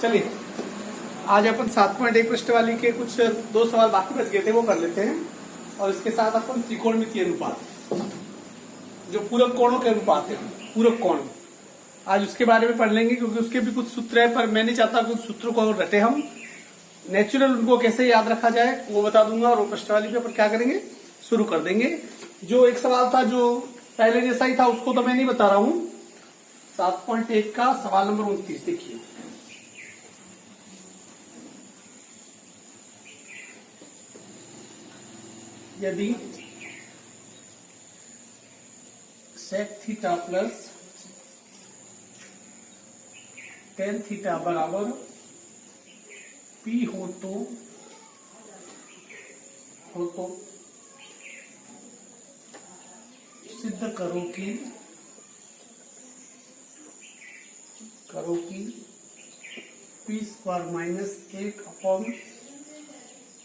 चलिए आज अपन 7.1 पृष्ठ वाली के कुछ 2 सवाल बाकी बच गए थे वो कर लेते हैं। और इसके साथ अपन त्रिकोणमितीय अनुपात, जो पूरक कोणों के अनुपात है, पूरक कोण, आज उसके बारे में पढ़ लेंगे क्योंकि उसके भी कुछ सूत्र है। पर मैं नहीं चाहता कुछ सूत्रों को रटे हम, नेचुरल उनको कैसे याद रखा जाए वो बता दूंगा। और वो पृष्ठ वाली पे अपन क्या करेंगे, शुरू कर देंगे। जो एक सवाल था जो पहले जैसा ही था उसको तो मैं नहीं बता रहा हूं। 7.1 का सवाल नंबर 29 देखिए। यदि sec theta plus tan theta बराबर पी हो तो सिद्ध करो कि P square minus 1 upon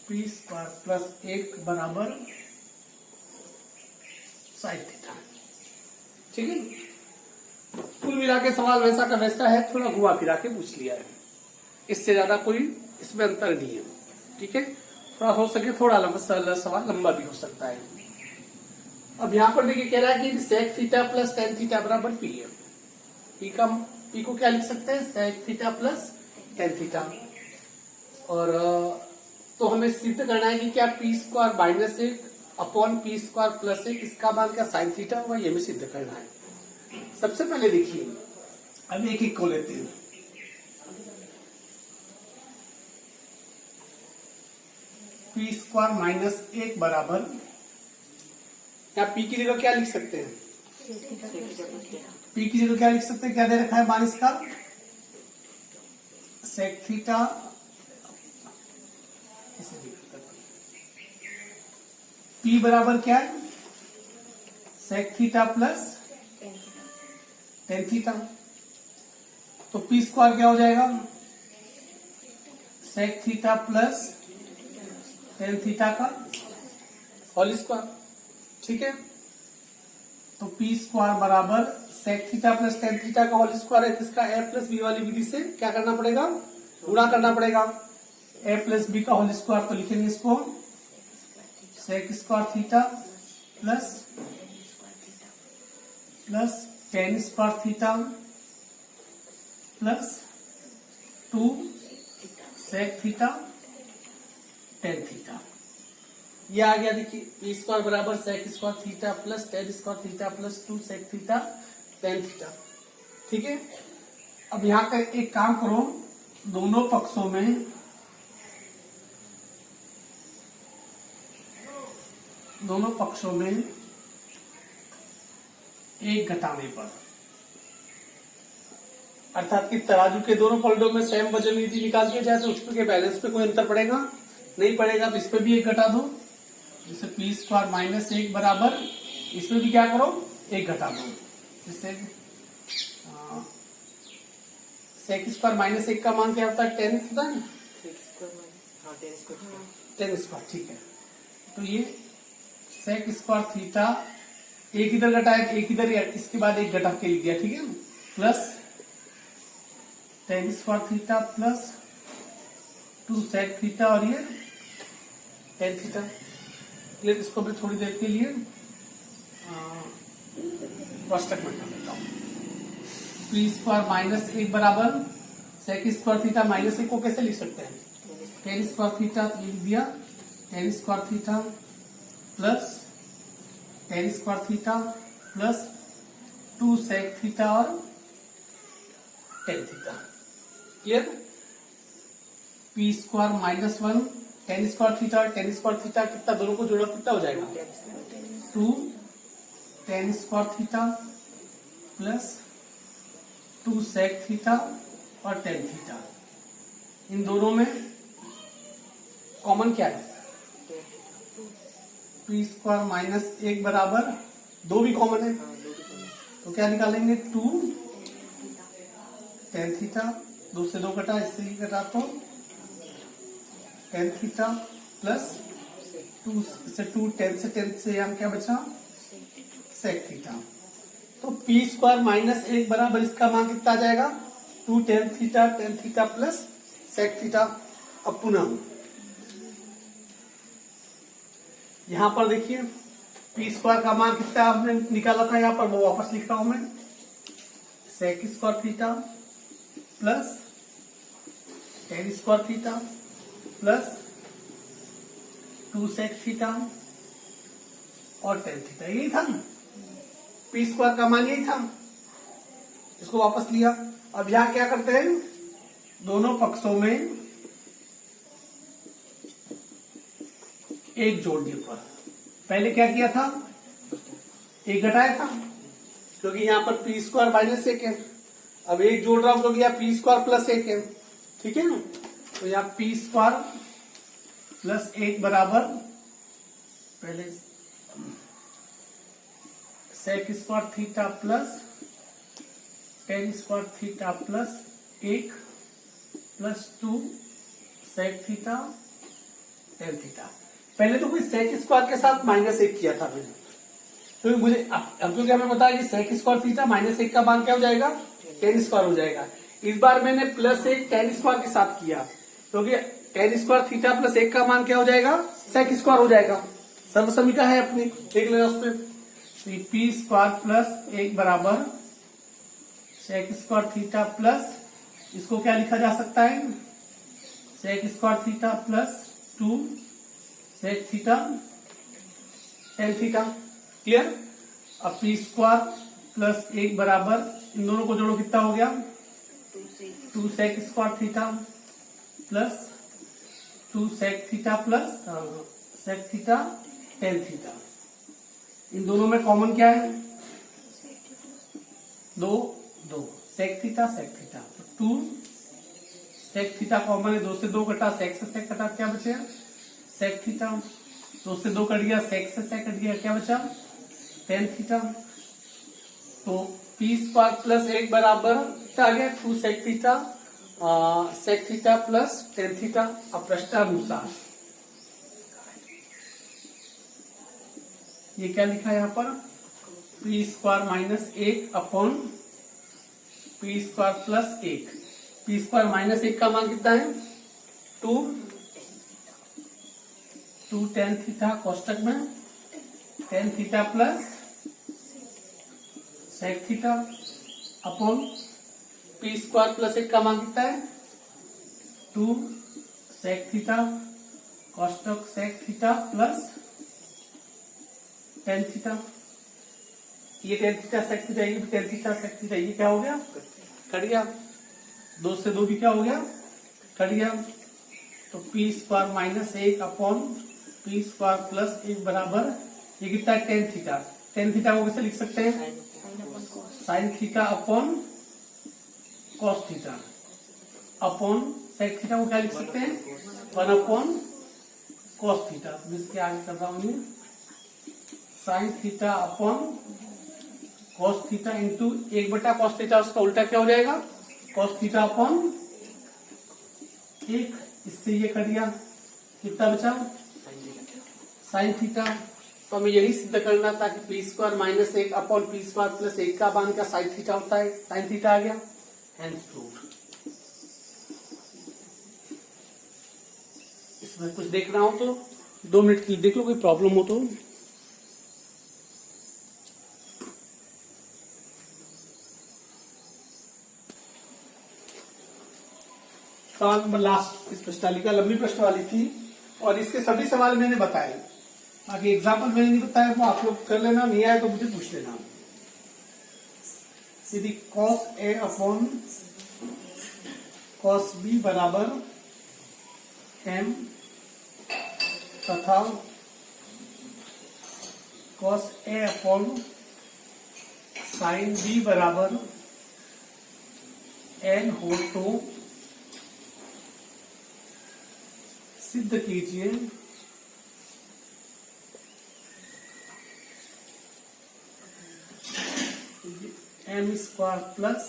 P square plus 1 बराबर साइन थीटा। ठीक है, कुल मिला के सवाल वैसा का वैसा है, थोड़ा घुमा फिरा के पूछ लिया है, इससे ज्यादा कोई इसमें अंतर नहीं है। ठीक है, थोड़ा हो सके थोड़ा सवाल लंबा भी हो सकता है। अब यहाँ पर देखिए कह रहा है कि sec theta plus tan theta बराबर पी है। पी को क्या लिख सकते हैं, sec theta plus tan theta. और तो हमें सिद्ध करना है कि क्या P square minus 1 upon P square plus 1 इसका मान क्या साइन थीटा होगा, ये हमें सिद्ध करना है। सबसे पहले देखिए, अब एक एक को लेते हैं। पी स्क्वायर माइनस 1 बराबर, या पी की जगह क्या लिख सकते हैं, पी की जगह क्या लिख सकते हैं, क्या दे रखा है मान इसका, सेक थीटा, पी बराबर क्या है, sec theta plus tan theta. तो पी स्क्वायर क्या हो जाएगा, sec theta plus tan theta का होल स्क्वायर। ठीक है, तो पी स्क्वायर बराबर sec theta plus tan theta का होल स्क्वायर है, जिसका ए प्लस बी वाली विधि से क्या करना पड़ेगा, गुणा करना पड़ेगा। ए प्लस बी का होल स्क्वायर तो लिखेंगे इसको sec square theta plus tan square theta plus 2 sec theta tan theta. ये आ गया देखिए, पी स्क्वायर बराबर sec square theta plus tan square theta plus 2 sec theta tan theta. ठीक है, अब यहाँ का एक काम करो, दोनों पक्षों में एक घटाने पर, अर्थात कि तराजू के दोनों पलटों में सेम वजन यदि निकाल दिया जाए तो उसके बैलेंस पे कोई अंतर पड़ेगा नहीं पड़ेगा। तो इस पे भी एक घटा दो, जैसे पी स्क्वायर माइनस 1 बराबर, इसमें भी क्या करो एक घटा दो, जैसे सेक स्क्वायर माइनस 1 का मान क्या होता है, टेन होता है, टेन स्क्वायर। ठीक है, तो ये सेक स्क्वायर थीटा एक इधर घटाया, एक इधर, इसके बाद एक घटा के लिख दिया। ठीक है, plus tan square theta plus 2 sec theta और ये टेन थीटा। इसको भी थोड़ी देर के लिए कोष्टक में कर देता हूं। पी स्क्वायर माइनस 1 बराबर सेक स्क्वायर थीटा माइनस 1 को कैसे लिख सकते हैं, टेन स्क्वायर थीटा लिख दिया, tan square theta plus tan square theta plus 2 sec theta और tan theta. Clear, P square minus 1 tan square theta और टेन स्क्वायर थीटा कितना, दोनों को जोड़ा कितना हो जाएगा, 2 tan square theta plus 2 sec theta और टेन थीटा। इन दोनों में कॉमन क्या है, पी स्क्वायर माइनस 1 बराबर 2 भी कॉमन है, तो क्या निकालेंगे, 2 टेन थीटा, 2 से 2 कटा, इससे ही कटा तो टेन थीटा प्लस 2 से 2 10 से यहाँ क्या बचा, सेक थीटा। तो पी स्क्वायर माइनस 1 बराबर इसका मान कितना आ जाएगा, 2 tan theta plus sec theta. अब पुनः यहां पर देखिए पी स्क्वायर का मान कितना हमने निकाला था, यहां पर वो वापस लिख रहा हूं मैं, sec square theta plus tan square theta plus 2 sec theta और tan थीटा। यही था पी स्क्वायर का मान, यही था। इसको वापस लिया। अब यहां क्या करते हैं, दोनों पक्षों में एक जोड़ दिया पर। पहले क्या किया था, एक घटाया था, क्योंकि यहां पर पी स्क्वायर माइनस 1 है। अब एक जोड़ रहा हूं क्योंकि यहां पी स्क्वायर प्लस 1 है, ठीक है ना। तो यहां पी स्क्वायर प्लस 1 बराबर पहले sec square theta plus tan square theta plus 1 plus 2 sec theta tan theta. पहले तो कोई सेक स्क्वायर के साथ -1 किया था मैंने, तो मुझे अब क्योंकि हमें पता है कि सेक स्क्वायर थीटा -1 का मान क्या हो जाएगा, tan स्क्वायर हो जाएगा। इस बार मैंने +1 tan स्क्वायर के साथ किया, क्योंकि tan स्क्वायर थीटा प्लस 1 का मान क्या हो जाएगा, सेक स्क्वायर हो जाएगा। सर्वसमीका है अपनी, देख लेना उसमें। पी स्क्वायर प्लस 1 बराबर सेक स्क्वायर थीटा प्लस, इसको क्या लिखा जा सकता है, sec square theta plus 2 sec theta tan theta. Clear. अब पी स्क्वायर प्लस 1 बराबर, इन दोनों को जोड़ो कितना हो गया, 2 sec square theta plus 2 sec theta plus sec theta tan theta. इन दोनों में कॉमन क्या है, 2 सेक थीटा सेक थीटा। तो 2 सेक थीटा कॉमन है, 2 से 2 कटा, सेक से सेक कटा, क्या बचे, सेक थीटा। 2 से 2 कट गया, सेक से सेक कट गया, क्या बचा, tan थीटा। तो पी स्क्वायर प्लस 1 बराबर क्या आ गया, 2 sec theta sec theta plus tan theta. अब प्रश्नानुसार ये क्या लिखा है यहाँ पर, P square -1 upon P square plus 1। P square -1 का मान कितना है, 2 tan थीटा कोष्टक में tan theta plus sec theta upon P square plus 1 का मान कितना है, 2 सेक थीटा कोष्टक sec theta plus tan theta. ये tan थीटा सेक थीटा, ये tan थीटा सेक थीटा, ये क्या हो गया, कट गया। 2 से 2 भी क्या हो गया, कट गया। तो P square -1 upon P square plus 1 बराबर, ये कितना है, tan थीटा। tan थीटा को कैसे लिख सकते हैं, sine theta upon cos theta upon sec theta को क्या लिख सकते हैं, 1 अपॉन कॉस थीटा। इसके आगे कर रहा हूं, sign theta upon cos theta into 1 cos theta, उसका उल्टा क्या हो जाएगा, कॉस थीटा अपॉन 1। इससे ये कट गया, कितना बचा, साइन थीटा। तो हमें यही सिद्ध करना था कि P square -1 upon P square plus 1 का मान का साइन थीटा होता है। साइन थीटा आ गया, हेंस प्रूव्ड। इसमें कुछ देखना हो तो 2 मिनट के लिए देख लो, कोई प्रॉब्लम हो तो। सवाल नंबर लास्ट, इस प्रश्नालिका लंबी प्रश्न वाली थी और इसके सभी सवाल मैंने बताए। आगे एग्जाम्पल मैंने नहीं बताया, वो आप लोग कर लेना, नहीं आया तो मुझे पूछ लेना। यदि cos A upon cos B बराबर m तथा cos A upon sin B बराबर n हो तो सिद्ध कीजिए m square plus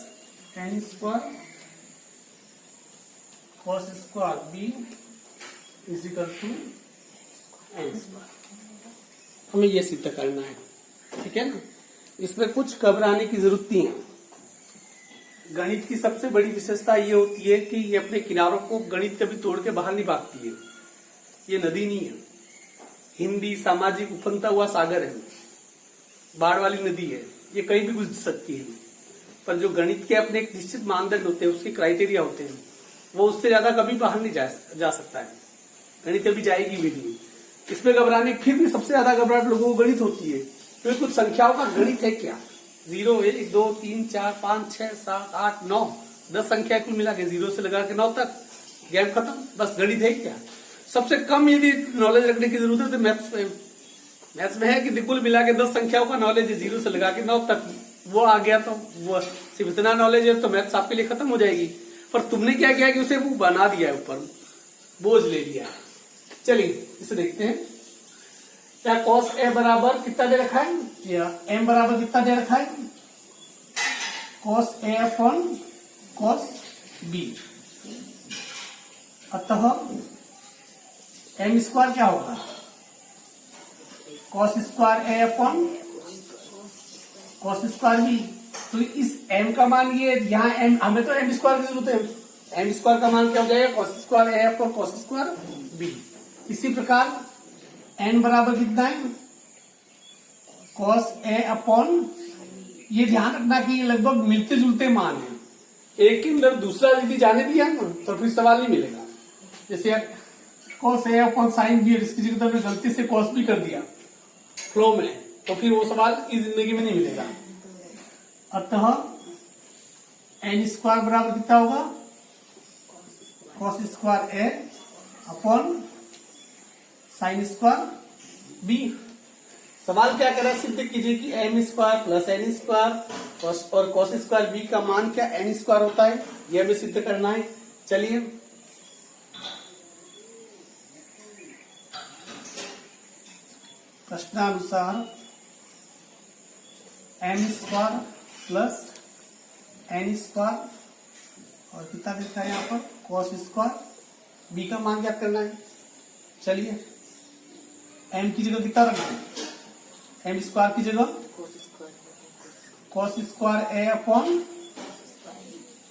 n square cos square b is equal to n square. हमें यह सिद्ध करना है, ठीक है ना। इसमें कुछ घबराने की जरूरत नहीं है। गणित की सबसे बड़ी विशेषता ये होती है कि ये अपने किनारों को गणित कभी तोड़ के बाहर नहीं भागती है। ये नदी नहीं है, हिंदी सामाजिक उफनता हुआ सागर है, बाढ़ वाली नदी है, ये कहीं भी गुजर सकती है। पर जो गणित के अपने एक निश्चित मानदंड होते हैं, उसके क्राइटेरिया होते हैं, वो उससे ज्यादा कभी बाहर नहीं जा सकता है। गणित कभी जाएगी भी नहीं। इसमें घबराने फिर भी सबसे ज्यादा घबराहट लोगों को गणित होती है, क्योंकि कुछ संख्याओं का गणित है क्या। 0 1 2 3 4 5 6 7 8 9 10 संख्या कुल मिला के 0 से लगा के 9 तक, गेम खत्म। बस गणित है क्या। सबसे कम यदि नॉलेज रखने की जरूरत है तो मैथ्स में है कि कुल मिला के 10 संख्याओं का नॉलेज है 0 से लगा के 9 तक। वो आ गया तो वो सिर्फ इतना नॉलेज है तो मैथ्स आपके लिए खत्म हो जाएगी। पर तुमने क्या किया कि उसे वो बना दिया है, ऊपर बोझ ले लिया। चलिए इसे देखते हैं। क्या cos a बराबर कितना दे रखा है, या m बराबर कितना दे रखा है, cos a upon cos b। अतः m स्क्वायर क्या होगा, cos square a upon cos square b। तो इस m का मान ये यहाँ m, हमें तो m स्क्वायर की जरूरत है। m स्क्वायर का मान क्या हो जाएगा, cos square a upon cos square b। इसी प्रकार n बराबर कितना है, cos a अपॉन, ये ध्यान रखना कि ये लगभग मिलते जुलते मान है। एक के अंदर दूसरा यदि जाने दिया ना तो फिर सवाल नहीं मिलेगा। जैसे cos a upon sine b, इसकी जगह मैंने गलती से cos b कर दिया फ्लो में, तो फिर वो सवाल इस जिंदगी में नहीं मिलेगा। अतः n स्क्वायर बराबर कितना होगा, cos square a upon sine square b। सवाल क्या कर रहा है, सिद्ध कीजिए कि m square plus n square और cos स्क्वायर b का मान क्या n स्क्वायर होता है, यह हमें सिद्ध करना है। चलिए प्रश्नानुसार m square plus n square और कितना देखा है यहाँ पर cos स्क्वायर b का मान ज्ञात करना है। चलिए m की जगह कितना रखना है, m स्क्वायर की जगह cos square a upon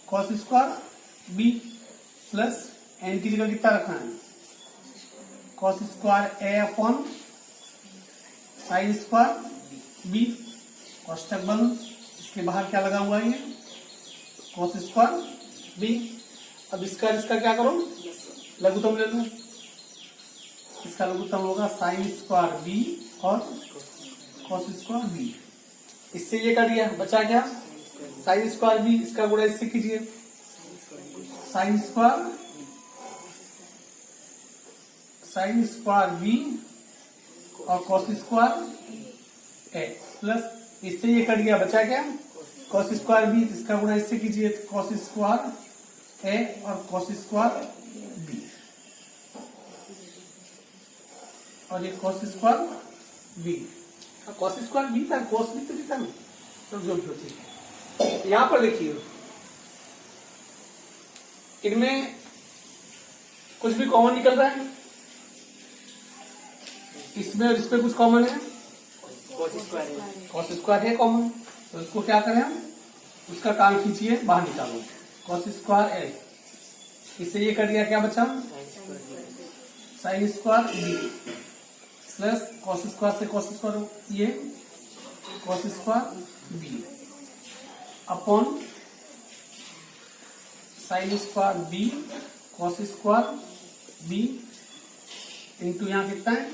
cos square b plus n की जगह कितना रखना है, cos square a upon sine square b। कोष्टक बंद, इसके बाहर क्या लगा हुआ है, cos स्क्वायर b। अब इसका क्या करो, लघुत्तम ले लो। इसका लघुत्तम होगा साइन स्क्वायर b और cos स्क्वायर b। इससे ये कर दिया, बचा क्या, साइन स्क्वायर b, इसका गुणा इससे कीजिए, साइन स्क्वायर b और cos स्क्वायर a प्लस इससे ये कर दिया, बचा क्या, cos स्क्वायर b, इसका गुणा इससे कीजिए, cos स्क्वायर a और cos स्क्वायर b। और ये cos square b, cos square b था, cos b तो लिखा नहीं, तो जो भी होती। यहां पर देखिए इनमें कुछ भी कॉमन निकल रहा है, इसमें और इसमें कुछ कॉमन है, cos स्क्वायर है कॉमन, तो इसको क्या करें हम, उसका काम खींचिए, बाहर निकालो, cos स्क्वायर a, इससे ये कर दिया, क्या बचा, sine square b plus cos square से cos स्क्वायर, ये cos square b upon sine square b cos square b into यहाँ कितना है,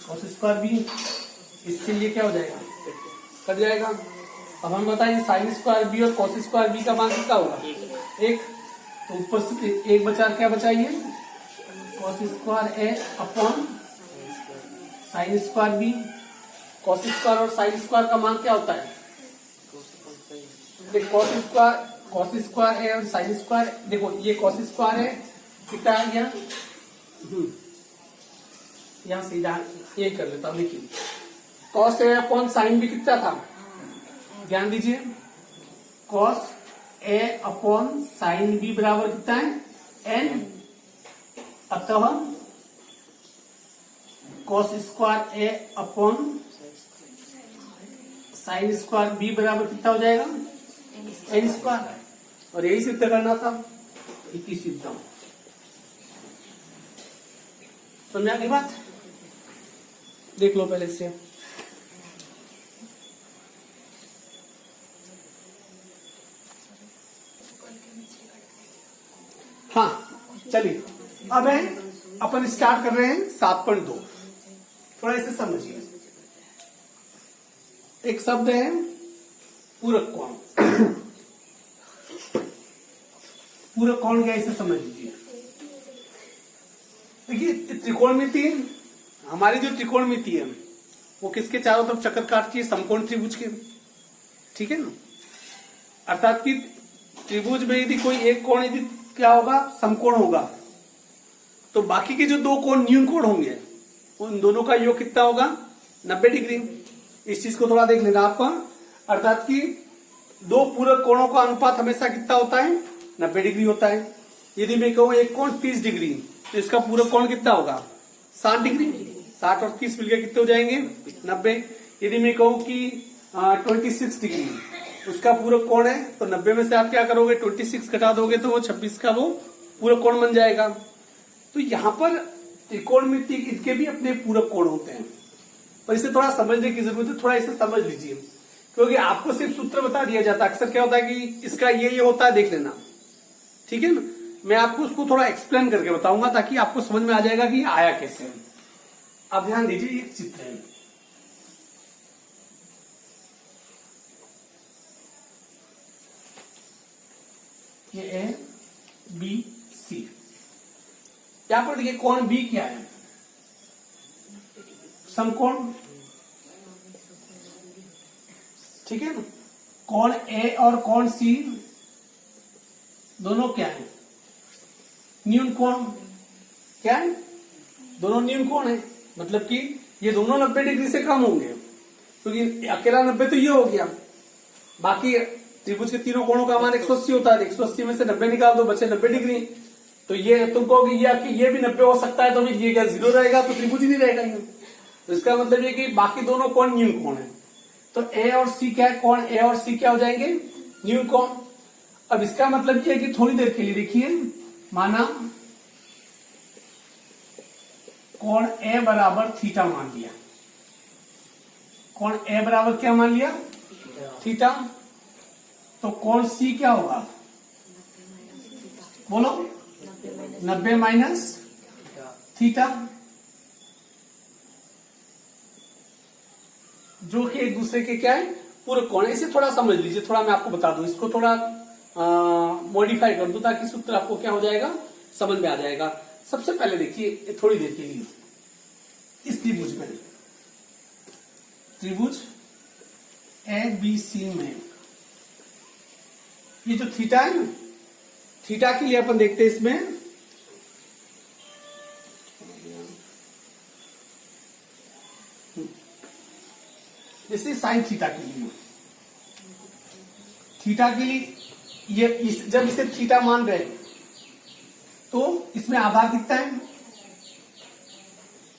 cos स्क्वायर b। इससे ये क्या हो जाएगा, कट जाएगा। अब हम बताएं साइन स्क्वायर b और cos स्क्वायर b का मान कितना होगा, 1। तो ऊपर से 1 बचा, क्या बचाइए, cos square a upon sine square b। cos square और साइन स्क्वायर का मान क्या होता है, cos स्क्वायर है और साइन स्क्वायर, देखो ये cos स्क्वायर है, कितना आ गया, यहाँ सीधा ये कर लेता हूँ। देखिए cos a upon sine b कितना था, ध्यान दीजिए, cos a upon sine b बराबर कितना है, n। अतः cos square a upon sine square b बराबर कितना हो जाएगा, एन स्क्वायर, और यही सिद्ध करना था, इतनी सिद्ध। समझा की बात? देख लो पहले से। हाँ चलिए, अब है अपन स्टार्ट कर रहे हैं 7.2। थोड़ा इसे समझिए। एक शब्द है पूरक कोण। पूरक कोण क्या, इसे समझ लीजिए। देखिए त्रिकोणमिति, हमारी जो त्रिकोणमिति है वो किसके चारों तरफ चक्कर काटती है? समकोण त्रिभुज के, ठीक है ना। अर्थात कि त्रिभुज में यदि कोई एक कोण यदि क्या होगा, समकोण होगा, तो बाकी के जो दो कोण न्यून कोण होंगे उन दोनों का योग कितना होगा? 90 डिग्री। इस चीज को थोड़ा देख लेना आपका। अर्थात कि दो पूरक कोणों का अनुपात हमेशा कितना होता है? 90 डिग्री होता है। यदि मैं कहूं एक कोण 30 डिग्री, तो इसका पूरक कोण कितना होगा? 60 डिग्री। 60 और 30 मिलकर कितने हो जाएंगे? 90। यदि मैं कहूं कि 26 डिग्री, उसका पूरक कोण है, तो 90 में से आप क्या करोगे? 26 घटा दोगे तो वो 26 का वो पूरक कोण बन जाएगा। तो यहाँ पर त्रिकोणमिति के भी अपने पूरक कोण होते हैं, पर इसे थोड़ा समझने की जरूरत है। थोड़ा इसे समझ लीजिए, क्योंकि आपको सिर्फ सूत्र बता दिया जाता है। अक्सर क्या होता है कि इसका ये होता है, देख लेना, ठीक है ना। मैं आपको उसको थोड़ा एक्सप्लेन करके बताऊंगा ताकि आपको समझ में आ जाएगा कि आया कैसे। अब ध्यान दीजिए, एक चित्र है, ये ए बी सी। यहां पर देखिए कोण बी क्या है? समकोण, ठीक है ना। कोण ए और कोण सी दोनों क्या है? न्यून कोण। क्या है? दोनों न्यून कोण है, मतलब कि ये दोनों 90 डिग्री से कम होंगे, क्योंकि अकेला 90 तो ये हो गया। बाकी त्रिभुज के तीनों कोणों का मान 180 होता है। 180 में से 90 निकाल दो, बचे 90 डिग्री। तो ये तुम कहोगे ये भी 90 हो सकता है, तो ये क्या 0 रहेगा? तो त्रिभुज ही नहीं रहेगा ये। तो इसका मतलब ये कि बाकी दोनों कोण न्यून कोण है। तो ए और सी क्या है? कोण ए और सी क्या हो जाएंगे? न्यून कोण। अब इसका मतलब ये है कि थोड़ी देर के लिए देखिए, माना कोण ए बराबर थीटा मान लिया। कोण ए बराबर क्या मान लिया? थीटा। तो कोण सी क्या होगा? बोलो। 90 माइनस थीटा, जो कि एक दूसरे के क्या है? पूरक कोण है। इसे थोड़ा समझ लीजिए। थोड़ा मैं आपको बता दूं, इसको थोड़ा मॉडिफाई कर दूं ताकि सूत्र आपको क्या हो जाएगा? समझ में आ जाएगा। सबसे पहले देखिए, थोड़ी देर के लिए इस त्रिभुज में, त्रिभुज ए बी सी में ये जो थीटा है ना, थीटा के लिए अपन देखते हैं इसमें जैसे साइन थीटा के लिए, थीटा के लिए ये जब इसे थीटा मान रहे तो इसमें आधार कितना है?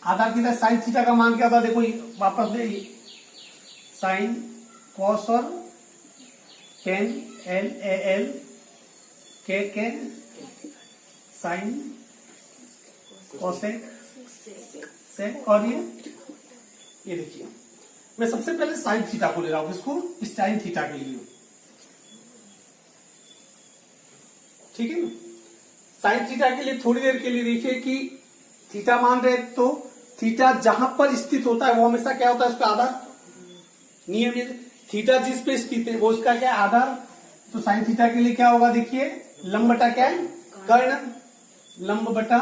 आधार कितना? साइन थीटा का मान क्या था? देखो वापस दे, साइन कॉस और टेन एल ए एल के साइन कोसेक सेक, और ये देखिए मैं सबसे पहले साइन थीटा को ले रहा हूं, इसको इस साइन थीटा के लिए, ठीक है ना। साइन थीटा के लिए थोड़ी देर के लिए देखिए कि थीटा मान रहे तो थीटा जहां पर स्थित होता है वो हमेशा क्या होता है? उसका आधार। नियम ये, थीटा जिस पे स्थित है वो उसका क्या है? आधार। तो साइन थीटा के लिए क्या होगा? देखिए लंब बटा क्या है? कर्ण। लंब बटा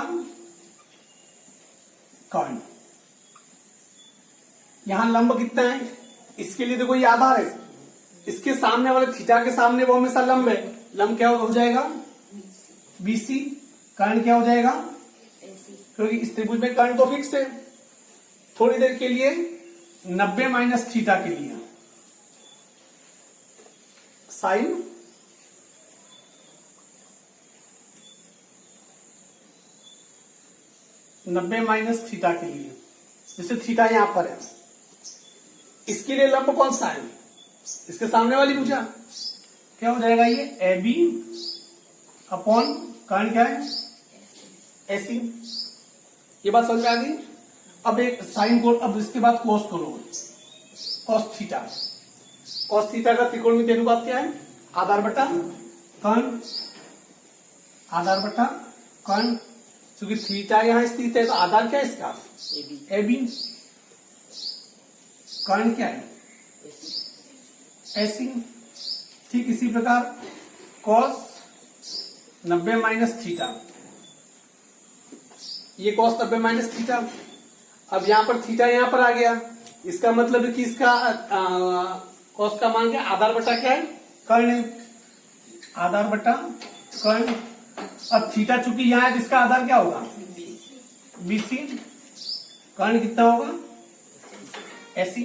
कर्ण। यहां लंब कितना है? इसके लिए देखो ये आधार है, इसके सामने वाले थीटा के सामने वो हमेशा लंब है। लंब क्या हो जाएगा? बीसी। कर्ण क्या हो जाएगा? क्योंकि इस त्रिभुज में कर्ण तो फिक्स है। थोड़ी देर के लिए 90 माइनस थीटा के लिए साइन नब्बे माइनस थीटा के लिए, जैसे थीटा यहां पर है, इसके लिए लंब कौन सा है? इसके सामने वाली भुजा। क्या हो जाएगा ये ए बी अपॉन कर्ण क्या है एसी। ये बात समझ में आ गई। अब एक साइन को, अब इसके बाद कोस करो, कॉस थीटा। कॉस थीटा का त्रिकोणमितीय अनुपात क्या है आधार बटा कर्ण, आधार बटा कर्ण। क्योंकि थीटा यहां स्थित है तो आधार क्या है इसका ए बी, कर्ण क्या है एसी। ठीक इसी प्रकार कॉस 90 माइनस थीटा, ये कॉस 90 माइनस थीटा। अब यहां पर थीटा यहां पर आ गया, इसका मतलब है कि इसका कॉस का मान क्या आधार बटा क्या है कर्ण, आधार बटा कर्ण। अब थीटा चूंकि यहां है, इसका आधार क्या होगा बीसी, कर्ण कितना होगा एसी।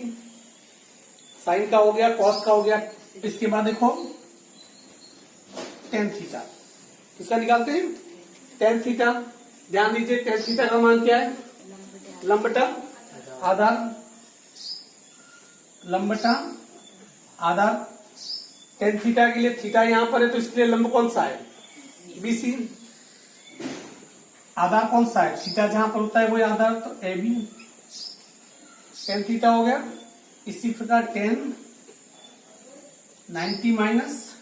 साइन का हो गया, कॉस का हो गया। इसके बाद देखो टेन थीटा, इसका निकालते हैं टेन थीटा। ध्यान दीजिए टेन थीटा का मान क्या है लंब बटा आधार, लंब बटा आधार। टेन थीटा के लिए थीटा यहां पर है तो इसके लिए लंब कौन सा है बीसी, आधार कौन सा है थीटा जहां पर होता है वही आधार, तो ए बी। टेन थीटा हो गया। इसी प्रकार टेन 90 माइनस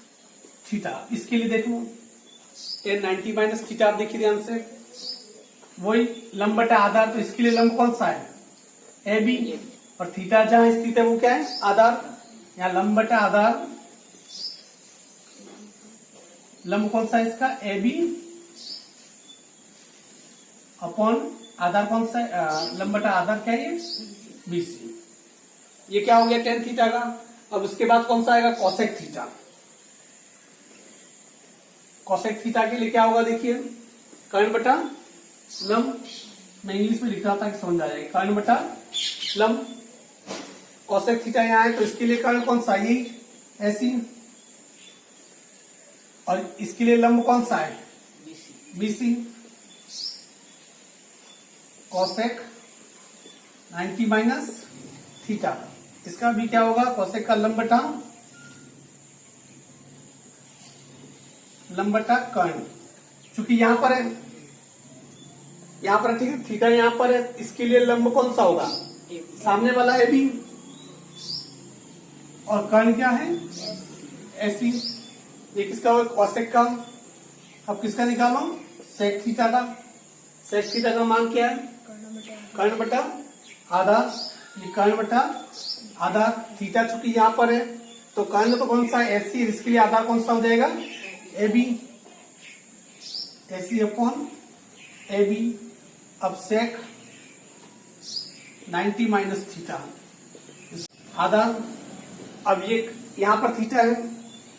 थीटा, इसके लिए देख लो टेन 90 माइनस थीटा। आप देखिए ध्यान से, वही लंब बटा आधार, तो इसके लिए लंब कौन सा है ए बी, और थीटा जहां स्थित है वो क्या है आधार। यहाँ लंब बटा आधार, लंब कौन सा है इसका ए बी अपॉन आधार कौन सा है लंब बटा आधार क्या है बीसी। ये क्या हो गया टेन थीटा का। अब उसके बाद कौन सा आएगा कोसेक थीटा। कोसेक थीटा के लिए क्या होगा देखिए कर्ण बटा लंब, मैं इंग्लिश में लिख रहा था कि समझ आ जाएगा, कर्ण बटा लंब। कोसेक थीटा यहाँ है तो इसके लिए कर्ण कौन सा ये ऐसी, और इसके लिए लंब कौन सा है बीसी। कोसेक 90 माइनस थीटा, इसका भी क्या होगा कोसेक का लंब बटा कर्ण। चूंकि यहां पर है, यहां पर ठीक है थीटा यहां पर है, इसके लिए लंब कौन सा होगा सामने वाला ए बी, और कर्ण क्या है एसी। ये किसका होगा कोसेक का। अब किसका निकालो सेक थीटा का। सेक थीटा का मान क्या है कर्ण बटा आधार, ये कर्ण बटा आधार। थीटा चूंकि यहां पर है तो कर्ण तो कौन सा है एसी, इसके लिए आधार कौन सा हो जाएगा A B, AC upon A B. अब सेक 90 माइनस थीटा आधार। अब ये यहां पर थीटा है,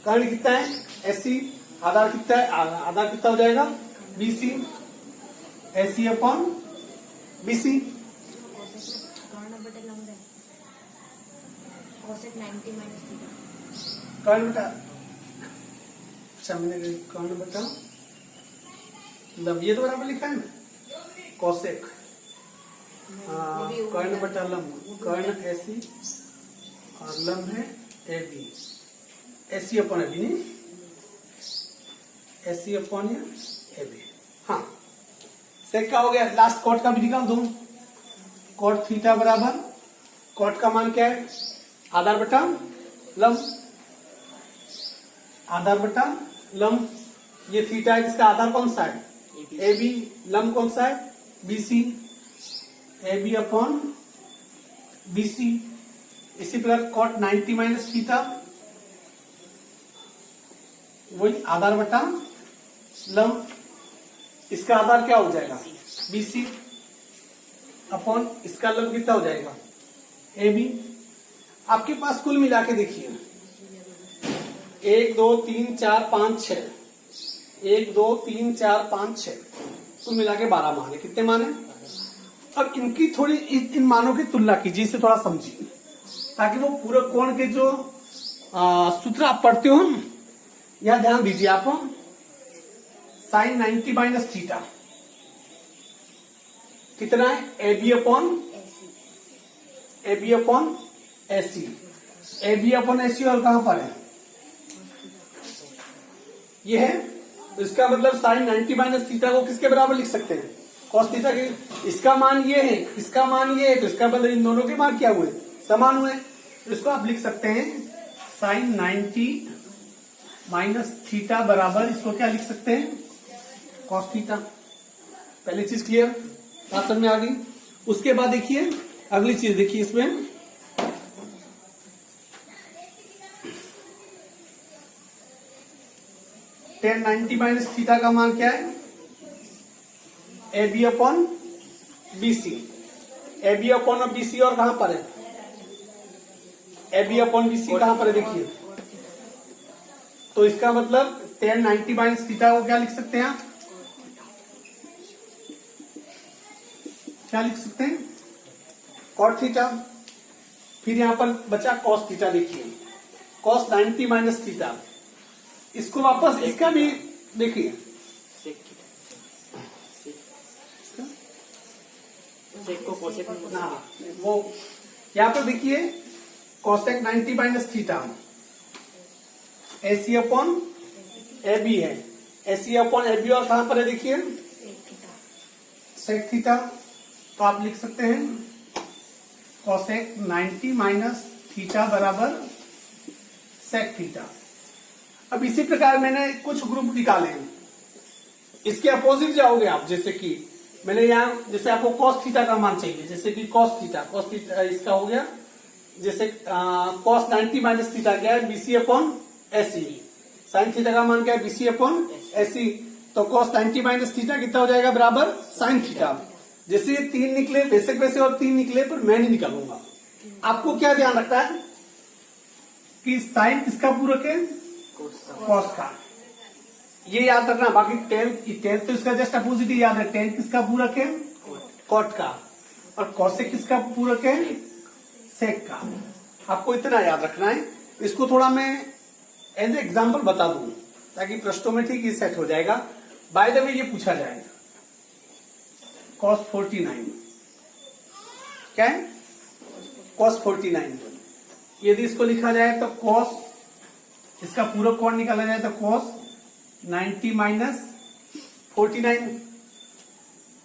कर्ण कितना है एसी, आधार कितना है आधार कितना हो जाएगा बीसी, एसी अपॉन बीसी। कर्ण बटा सामने कर्ण बटा लंब, ये तो बराबर लिखा है ना कोसेक, कर्ण बटा लंब, कर्ण एसी और लंब है A B, AC upon A B नहीं एसी अपॉन ए बी। हाँ सेक का हो गया। लास्ट कॉट का भी निकाल दो। कॉट थीटा बराबर कॉट का मान क्या है आधार बटा लंब, आधार बटा लंब। ये थीटा है जिसका आधार कौन सा है ए बी, लंब कौन सा है BC, A B upon BC. इसी प्रकार कॉट 90 माइनस थीटा, वही आधार बटा लंब, इसका आधार क्या हो जाएगा बीसी अपॉन इसका लंब कितना हो जाएगा ए बी। आपके पास कुल मिला के देखिए 1 2 3 4 5 6, 1 2 3 4 5 6, कुल मिला के 12 मान है। कितने मान है। अब इनकी थोड़ी इन मानों की तुलना कीजिए, इसे थोड़ा समझिए ताकि वो पूरे कोण के जो सूत्र आप पढ़ते हो यह ध्यान दीजिए आप। साइन 90 माइनस थीटा कितना है A B upon AC, A B upon AC और कहां पर है ये है, तो इसका मतलब साइन 90 माइनस थीटा को किसके बराबर लिख सकते हैं? कॉस थीटा के। इसका मान ये है, इसका मान ये है, तो इसका मतलब इन दोनों के मान क्या हुए? समान हुए। तो इसको आप लिख सकते हैं साइन 90 माइनस थीटा बराबर, इसको क्या लिख सकते हैं? Cos theta. पहली चीज क्लियर, बात समझ में आ गई। उसके बाद देखिए अगली चीज, देखिए इसमें टेन 90 माइनस थीटा का मान क्या है? A B upon B C. A B upon B C और कहां पर है? A B upon B C कहां पर है? देखिए, तो इसका मतलब टेन 90 माइनस थीटा को क्या लिख सकते हैं आप? क्या लिख सकते हैं? Cot theta. फिर यहां पर बचा कॉस थीटा। देखिए कॉस 90 माइनस थीटा, इसको वापस इसका भी देखिए, वो यहां पर देखिए cosec 90 minus theta A C upon A B है, A C upon A B और कहां पर है? देखिए सेक थीटा। तो आप लिख सकते हैं कॉसेक 90 माइनस थीटा बराबर सेक थीटा। अब इसी प्रकार मैंने कुछ ग्रुप निकाले हैं, इसके अपोजिट जाओगे आप। जैसे कि मैंने यहां, जैसे आपको कॉस थीटा का मान चाहिए, जैसे कि कॉस थीटा इसका हो गया, जैसे कॉस 90 माइनस थीटा क्या है? BC upon AC. Sine theta का मान क्या है? BC upon AC. तो कॉस 90 माइनस थीटा कितना हो जाएगा? बराबर साइन थीटा। जैसे ये 3 निकले वैसे और 3 निकले, पर मैं नहीं निकालूंगा। आपको क्या ध्यान रखना है कि साइन किसका पूरक है? कॉस का। ये याद रखना। बाकी टेन तो इसका जस्ट अपोजिट ही याद है। टेन किसका पूरक है? कॉट का। और कॉसेक किसका पूरक है? सेक का। आपको इतना याद रखना है। इसको थोड़ा मैं एज ए एग्जाम्पल बता दूं ताकि प्रश्नों में ठीक ही सेट हो जाएगा। बाय द वे ये पूछा जाएगा cos 49 क्या है? cos 49। यदि इसको लिखा जाए तो cos, इसका पूरक कौन निकाला जाए तो cos 90 माइनस 49,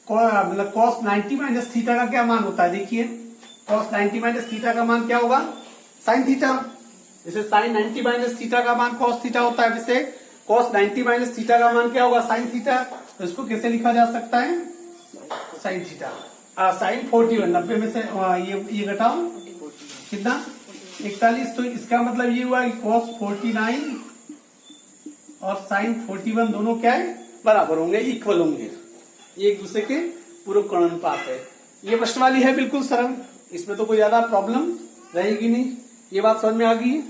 मतलब cos 90 माइनस थीटा का क्या मान होता है? देखिए cos 90 माइनस थीटा का मान क्या होगा? Sine theta. जैसे साइन 90 माइनस थीटा का मान cos थीटा होता है, वैसे cos 90 माइनस थीटा का मान क्या होगा? Sine theta. तो इसको कैसे लिखा जा सकता है? Sine theta. साइन 41, 90 में से ये घटाओ कितना? 41। तो इसका मतलब ये हुआ कि cos 49 और साइन 41 दोनों क्या है? बराबर होंगे, इक्वल होंगे। ये एक दूसरे के पूरक कोणानुपात है। ये प्रश्न वाली है बिल्कुल सरल, इसमें तो कोई ज्यादा प्रॉब्लम रहेगी नहीं। ये बात समझ में आ गई है?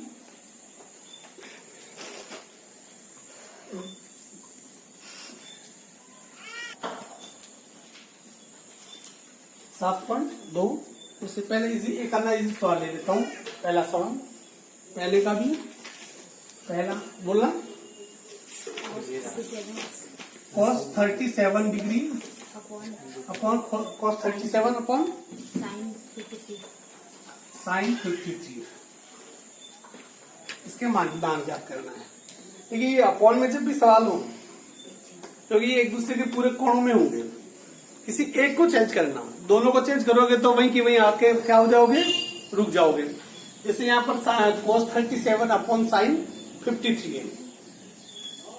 सात पॉइंट दो। उससे पहले इजी एक आना इजी सवाल ले लेता हूं। पहला सवाल, पहले का भी पहला बोलना, cos 37 degree upon cos 37 upon sine 53। इसके मान ज्ञात करना है। देखिए ये अपॉन में जब भी सवाल हो, क्योंकि ये एक दूसरे के पूरे कोणों में होंगे, किसी एक को चेंज करना, दोनों को चेंज करोगे तो वहीं की वहीं आके क्या हो जाओगे? रुक जाओगे। जैसे यहाँ पर cos 37 अपॉन साइन 53 है।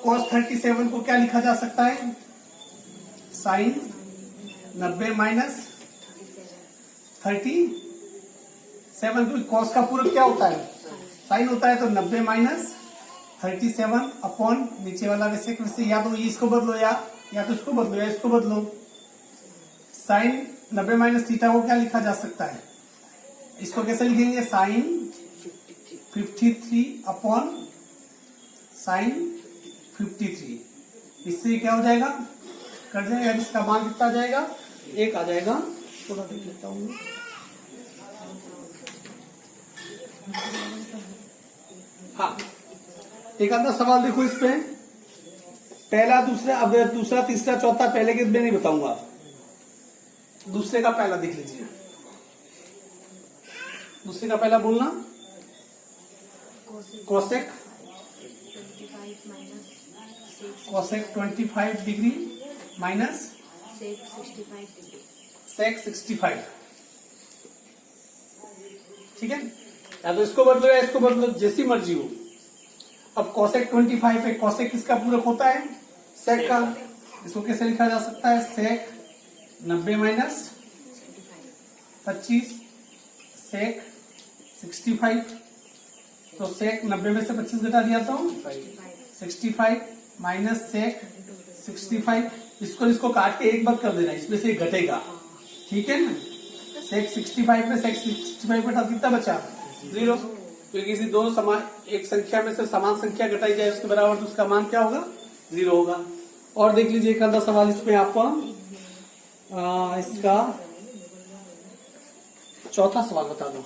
cos 37 को क्या लिखा जा सकता है? साइन 90 माइनस 37, क्योंकि cos का पूरक क्या होता है? साइन होता है। तो 90 माइनस 37 अपॉन नीचे वाला वैसे या तो इसको बदलो या तो इसको बदलो या इसको बदलो। साइन 90 माइनस थीटा को क्या लिखा जा सकता है? इसको कैसे लिखेंगे? Sine 53 upon sine 53। इससे क्या हो जाएगा? कट जाएगा। इसका मान कितना आ जाएगा? 1 आ जाएगा। थोड़ा देख लेता हूँ। हाँ, एक आधा सवाल देखो इस पे। पहला दूसरा, अब दूसरा तीसरा चौथा पहले के मैं नहीं बताऊंगा, दूसरे का पहला देख लीजिए। दूसरे का पहला बोलना, cosec cosec 25 degree minus sec 65। ठीक है, या तो इसको बदलो या इसको बदलो, जैसी मर्जी हो। अब कोसेक 25 है, कोसेक किसका पूरक होता है? सेक का। इसको कैसे लिखा जा सकता है? सेक 90 माइनस 25 सेक 65। तो सेक 90 में से 25 घटा दिया तो 65 माइनस सेक 65। इसको काट के एक बार कर देना, इसमें से घटेगा। ठीक है ना, सेक 65 में सेक 65 घटा कितना बचा? 0। तो किसी दो समान एक संख्या में से समान संख्या घटाई जाए उसके बराबर, तो उसका मान क्या होगा? 0 होगा। और देख लीजिए एक आधा सवाल इसमें आपको, इसका चौथा सवाल बता दो।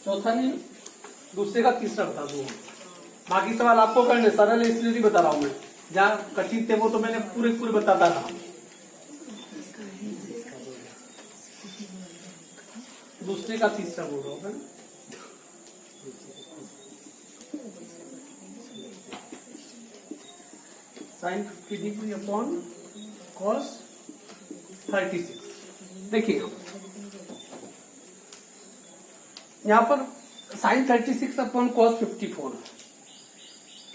चौथा नहीं, दूसरे का तीसरा बता दो। बाकी सवाल आपको करने सरल है, इसलिए नहीं बता रहा हूं मैं। जहाँ कठिन थे वो तो मैंने पूरे बताता रहा। दूसरे का तीसरा बोल रहा हूँ। Sine 50 degree upon cos 36। देखिए यहाँ पर साइन 36 अपॉन कॉस 54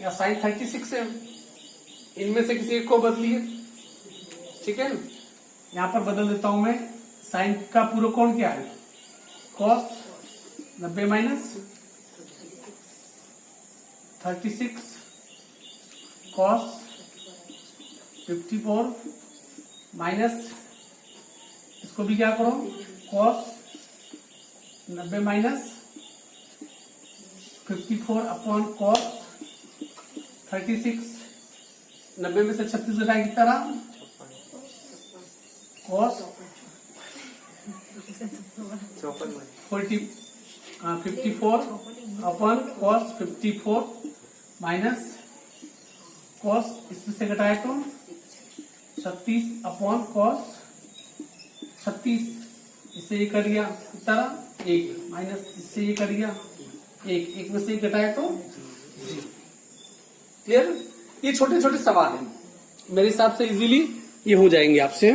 या साइन 36 है, इनमें से किसी एक को बदलिए। ठीक है, यहाँ पर बदल देता हूं मैं। साइन का पूरा कोण क्या है? कॉस 90 माइनस 36 कॉस 54 माइनस, इसको भी क्या करो? Cos 90 minus 54 upon cos 36। 90 में से 36 घटाए कितना रहा? Cos 54 upon cos 54 minus cos, इसमें से घटाए तो 36 अपॉन कॉस 36। इससे ये कर दिया कितना? 1 माइनस इससे ये कर दिया 1 में से घटाए तो 0। क्लियर? ये छोटे छोटे सवाल हैं, मेरे हिसाब से इजीली ये हो जाएंगे आपसे।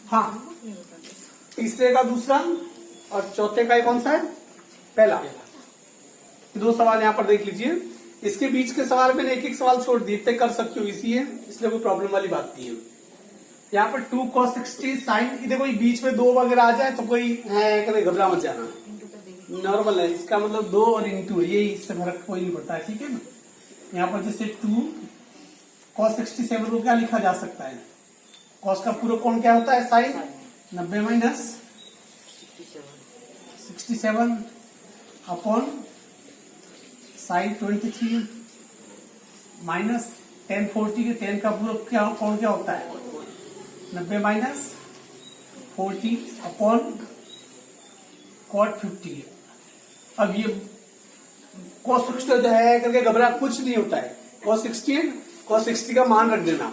हाँ, तीसरे का दूसरा और चौथे का कौन सा है? पहला। दो सवाल यहाँ पर देख लीजिए। इसके बीच के सवाल मैंने एक एक सवाल छोड़ दिए, कर सकते हो इसी है, इसलिए कोई प्रॉब्लम वाली बात नहीं है। यहाँ पर 2 cos 60 साइन, देखो बीच में 2 वगैरह आ जाए तो कोई है, घबरा मत जाना, नॉर्मल है। इसका मतलब 2 और इंटू, ये इससे फर्क कोई नहीं पड़ता है। ठीक है ना, यहाँ पर जैसे 2 cos 67 को क्या लिखा जा सकता है? cos का पूरा कोण क्या होता है? Sine 90 minus 67 upon sine 23 minus tan 40 के tan का पूरा क्या कोण क्या होता है? 90 माइनस 40 अपॉन cot 50। अब ये cos 60 जो है करके घबरा कुछ नहीं होता है। cos 60 का मान रख देना,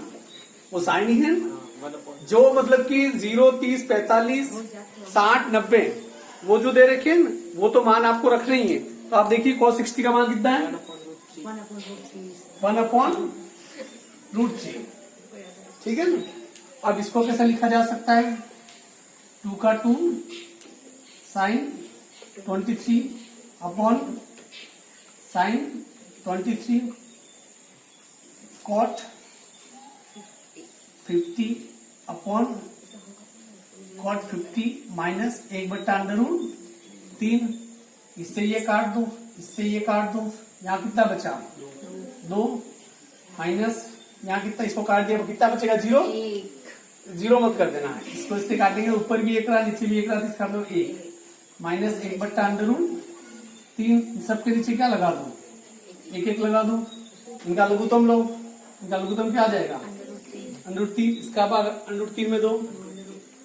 वो साइन ही है। जो मतलब कि 0, 30, 45, 60, 90 वो जो दे रखे हैं वो तो मान आपको रखना ही है। तो आप देखिए cos 60 का मान कितना है? 1/√3। ठीक है ना। अब इसको कैसे लिखा जा सकता है? 2 का 2 sine 23 upon sine 23 cot 50 upon cot 50 minus 1/√3। इससे ये काट दो, इससे ये काट दो, यहाँ कितना बचा? 2 माइनस यहाँ कितना, इसको काट दिया कितना बचेगा? 0 मत कर देना है, इसको इससे काटेंगे, ऊपर भी 1 रहा नीचे भी 1 रहा, इसका मतलब 1 माइनस 1/√3। सबके नीचे क्या लगा दो? 1 लगा दो। इनका लघुत्तम लो, इनका लघुत्तम क्या आ जाएगा? √3। इसका भाग √3 में 2,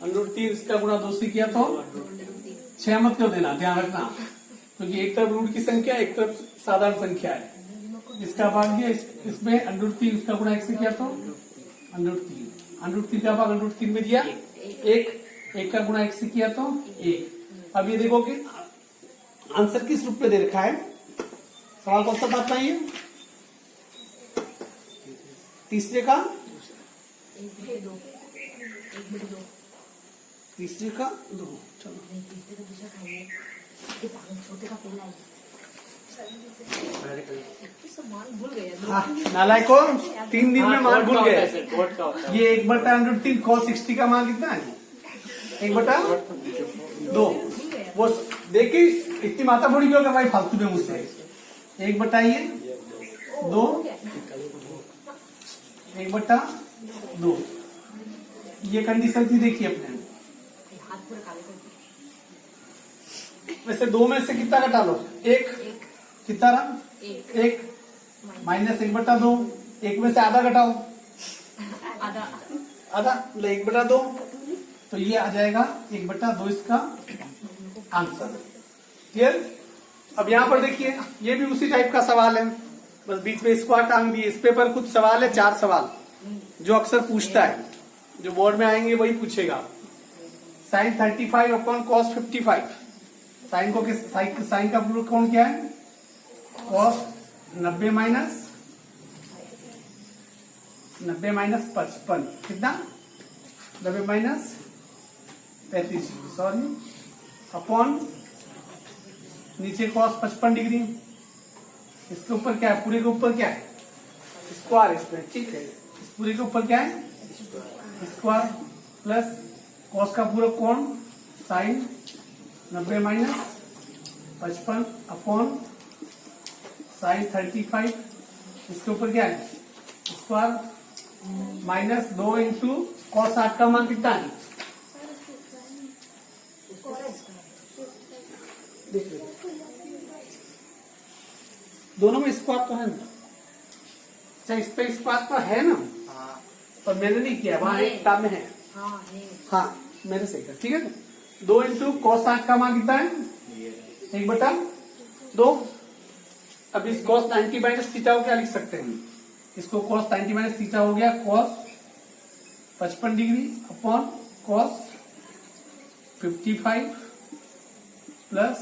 √3 इसका गुणा 2 से किया तो 6 मत कर देना, ध्यान रखना, क्योंकि एक तरफ रूट की संख्या एक तरफ साधारण संख्या है। इसका भाग दिया इसमें √3, इसका गुणा 1 से किया तो √3 का भाग √3 में दिया 1 का गुणा 1 से किया तो 1। अब ये देखो कि आंसर किस रूप में दे रखा है। सवाल कौन सा था अपना ये? तीसरे का तीसरे का 2। चलो हाँ, नालायको 3 दिन में मान भूल गए। ये 1/√3 cos 60 का मान कितना है? 1/2। वो देखिए इतनी माथा बड़ी क्यों कर भाई फालतू में मुझसे। 1/2 1/2 ये कंडीशन थी, देखिए अपने। वैसे 2 में से कितना घटा लो? 1 कितना रहा? 1 माइनस 1/2। 1 में से आधा घटाओ, आधा 1/2, तो ये आ जाएगा 1/2 इसका आंसर। क्लियर? अब यहाँ पर देखिए ये भी उसी टाइप का सवाल है, बस बीच में स्क्वायर टांग दिए। इस पेपर कुछ सवाल है, 4 सवाल जो अक्सर पूछता है, जो बोर्ड में आएंगे वही पूछेगा। Sine 35 upon cos 55। साइन को साइन का पूरा कौन क्या है? कॉस 90 माइनस 55 कितना? 90 माइनस 35 सॉरी, अपॉन नीचे कॉस 55 डिग्री। इसके ऊपर क्या है? पूरे के ऊपर क्या है? स्क्वायर इसमें, ठीक है। इस पूरे के ऊपर क्या है? स्क्वायर प्लस कॉस का पूरा कोण साइन 90 माइनस 55 अपॉन साइन 35। इसके ऊपर क्या है? स्क्वायर माइनस 2 इंटू कॉस 60 का मान कितना है? देखिए दोनों में स्क्वायर तो है ना, चाहे इस पे स्क्वायर तो है ना, पर मैंने नहीं किया, वहां एक किताब में है। हाँ मेरे सही कर, ठीक है ना। 2 इंटू कॉस 60 का मान कितना है? 1/2। अब इस कॉस 90 माइनस थीटा को क्या लिख सकते हैं? इसको कॉस 90 माइनस थीटा हो गया cos 55 degree upon cos 55 plus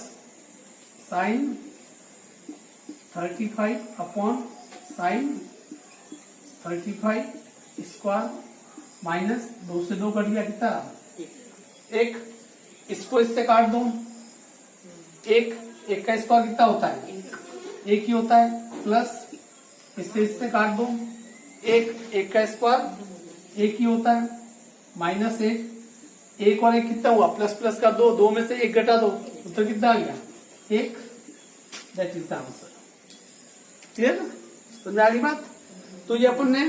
sign 35 upon sine 35 square minus 2 से 2 कट गया, कितना? 1। इसको इससे काट दो, 1 का स्क्वायर कितना होता है? 1 ही होता है, प्लस इससे काट दो, 1 का स्क्वायर 1 ही होता है, माइनस 1 और 1 कितना हुआ? प्लस प्लस का 2 में से 1 घटा दो, उत्तर कितना आ गया? 1। That is the answer. Clear? समझ आ गई बात? तो ये अपन ने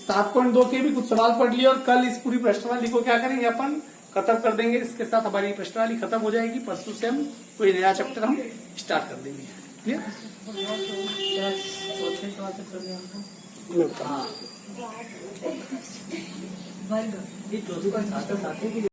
7.2 के भी कुछ सवाल पढ़ लिए, और कल इस पूरी प्रश्नवाली को क्या करेंगे अपन खत्म कर देंगे। इसके साथ हमारी प्रश्नवाली खत्म हो जाएगी। परसों से हम कोई नया चैप्टर हम स्टार्ट कर देंगे। क्लियर? हाँ